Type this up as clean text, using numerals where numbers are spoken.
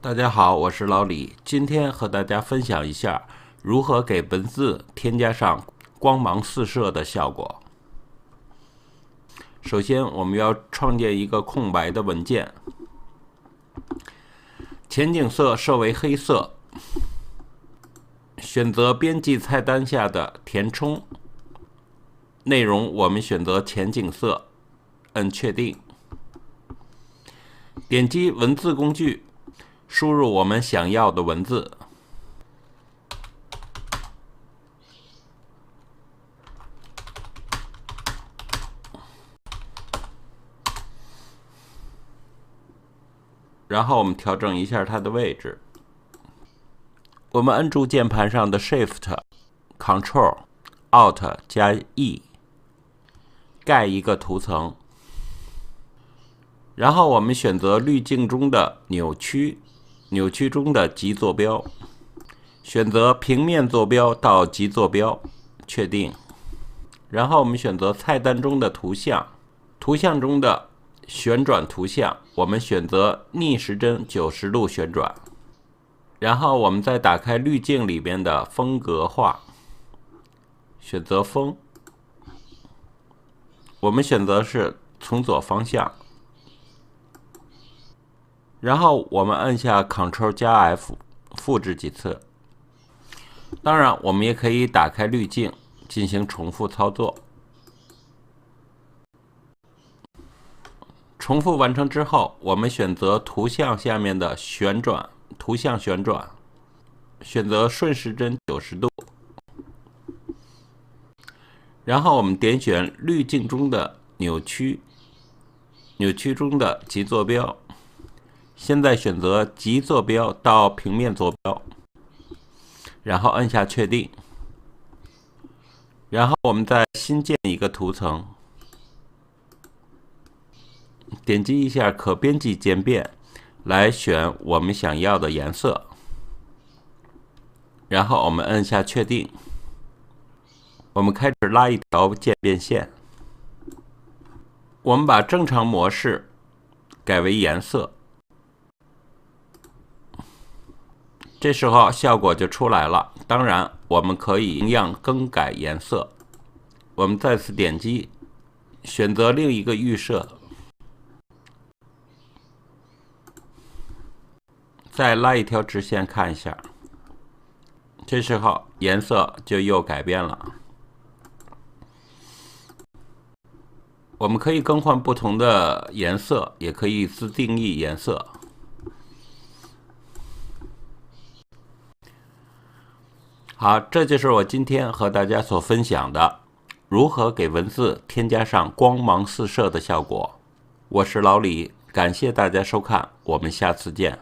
大家好，我是老李，今天和大家分享一下如何给文字添加上光芒四射的效果。首先，我们要创建一个空白的文件，前景色设为黑色，选择编辑菜单下的填充，内容我们选择前景色，按确定，点击文字工具，输入我们想要的文字，然后我们调整一下它的位置。我们按住键盘上的 Shift、Ctrl、Alt 加 E， 盖一个图层。然后我们选择滤镜中的扭曲，扭曲中的极坐标，选择平面坐标到极坐标，确定。然后我们选择菜单中的图像，图像中的旋转图像，我们选择逆时针90度旋转。然后我们再打开滤镜里边的风格化，选择风，我们选择是从左方向。然后我们按下 Ctrl 加 F， 复制几次。当然，我们也可以打开滤镜进行重复操作。重复完成之后，我们选择图像下面的旋转，图像旋转，选择顺时针90度。然后我们点选滤镜中的扭曲，扭曲中的极坐标。现在选择极坐标到平面坐标，然后按下确定。然后我们再新建一个图层，点击一下可编辑渐变，来选我们想要的颜色。然后我们按下确定。我们开始拉一条渐变线。我们把正常模式改为颜色。这时候效果就出来了。当然，我们可以同样更改颜色。我们再次点击，选择另一个预设，再拉一条直线看一下。这时候颜色就又改变了。我们可以更换不同的颜色，也可以自定义颜色。好，这就是我今天和大家所分享的如何给文字添加上光芒四射的效果。我是老李，感谢大家收看，我们下次见。